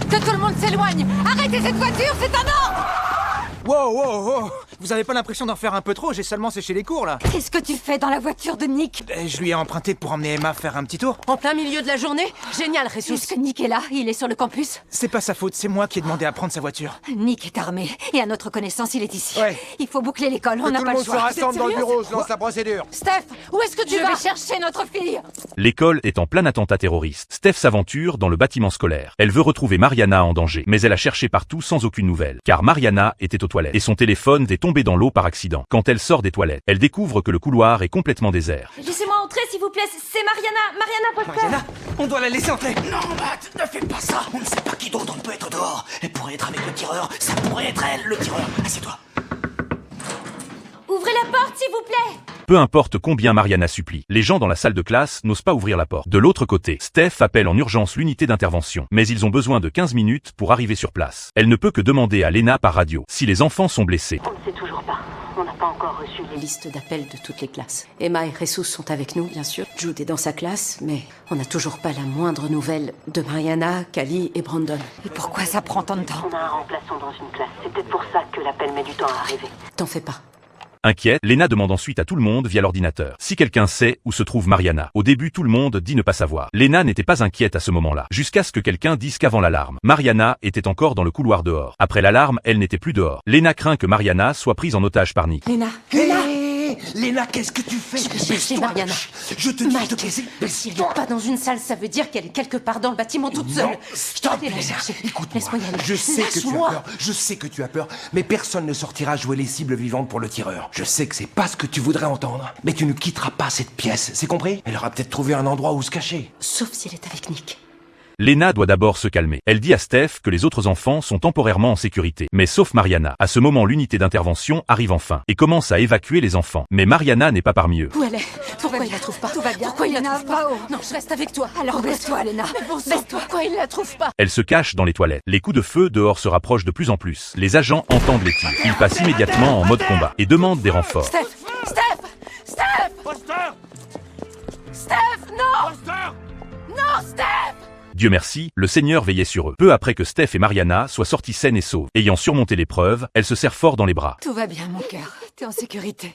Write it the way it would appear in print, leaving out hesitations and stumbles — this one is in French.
Que tout le monde s'éloigne. Arrêtez cette voiture, c'est un ordre. Wow, wow, wow. Vous avez pas l'impression d'en faire un peu trop? J'ai seulement séché les cours, là. Qu'est-ce que tu fais dans la voiture de Nick? Je lui ai emprunté pour emmener Emma faire un petit tour. En plein milieu de la journée? Génial, Jesus. Est-ce que Nick est là? Il est sur le campus? C'est pas sa faute, c'est moi qui ai demandé à prendre sa voiture. Nick est armé, et à notre connaissance, il est ici. Ouais. Il faut boucler l'école, on n'a pas le choix. Tout le monde se rassemble dans le bureau, je lance la procédure. Steph, où est-ce que tu vas? Je vais chercher notre fille. L'école est en plein attentat terroriste. Steph s'aventure dans le bâtiment scolaire. Elle veut retrouver Mariana en danger, mais elle a cherché partout sans aucune nouvelle. Car Mariana était aux toilettes, et son téléphone est tombé dans l'eau par accident. Quand elle sort des toilettes, elle découvre que le couloir est complètement désert. Laissez-moi entrer, s'il vous plaît, c'est Mariana. Mariana Poster. Mariana, on doit la laisser entrer. Non, Matt, ne fais pas ça. On ne sait pas qui d'autre on peut être dehors. Elle pourrait être avec le tireur. Ça pourrait être elle, le tireur. Assieds-toi. Ouvrez la porte, s'il vous plaît. Peu importe combien Mariana supplie, les gens dans la salle de classe n'osent pas ouvrir la porte. De l'autre côté, Steph appelle en urgence l'unité d'intervention, mais ils ont besoin de 15 minutes pour arriver sur place. Elle ne peut que demander à Lena par radio si les enfants sont blessés. On ne sait toujours pas. On n'a pas encore reçu les listes d'appels de toutes les classes. Emma et Jesus sont avec nous, bien sûr. Jude est dans sa classe, mais on n'a toujours pas la moindre nouvelle de Mariana, Callie et Brandon. Et pourquoi ça prend tant de temps? On a un remplaçant dans une classe. C'est peut-être pour ça que l'appel met du temps à arriver. T'en fais pas. Inquiète, Lena demande ensuite à tout le monde via l'ordinateur si quelqu'un sait où se trouve Mariana. Au début, tout le monde dit ne pas savoir. Lena n'était pas inquiète à ce moment-là, jusqu'à ce que quelqu'un dise qu'avant l'alarme, Mariana était encore dans le couloir dehors. Après l'alarme, elle n'était plus dehors. Lena craint que Mariana soit prise en otage par Nick. Lena, Léna, qu'est-ce que tu fais? Je vais chercher Mariana. Je te dis Mike, de baiser. si elle n'est pas dans une salle, ça veut dire qu'elle est quelque part dans le bâtiment toute seule. Stop, Je vais la Léna. chercher. Écoute-moi. Laisse-moi y aller. Je sais que tu as Lâche-moi. peur. Je sais que tu as peur. Mais personne ne sortira jouer les cibles vivantes pour le tireur. Je sais que c'est pas ce que tu voudrais entendre. Mais tu ne quitteras pas cette pièce. C'est compris? Elle aura peut-être trouvé un endroit où se cacher. Sauf si elle est avec Nick. Lena doit d'abord se calmer. Elle dit à Steph que les autres enfants sont temporairement en sécurité, mais sauf Mariana. À ce moment, l'unité d'intervention arrive enfin et commence à évacuer les enfants. Mais Mariana n'est pas parmi eux. Où elle est? Pourquoi il la trouve pas? Tout va bien. Pourquoi il la Lena, trouve pas? va haut. Non, je reste avec toi. Alors baisse-toi, Lena. Baisse-toi. Pourquoi il la trouve pas? Elle se cache dans les toilettes. Les coups de feu dehors se rapprochent de plus en plus. Les agents entendent les tirs. Ils passent immédiatement en mode combat et demandent des renforts. Steph! Steph, non! Non, Steph! Dieu merci, le Seigneur veillait sur eux. Peu après que Steph et Mariana soient sortis saines et sauves, ayant surmonté l'épreuve, elle se serre fort dans les bras. Tout va bien, mon cœur. T'es en sécurité.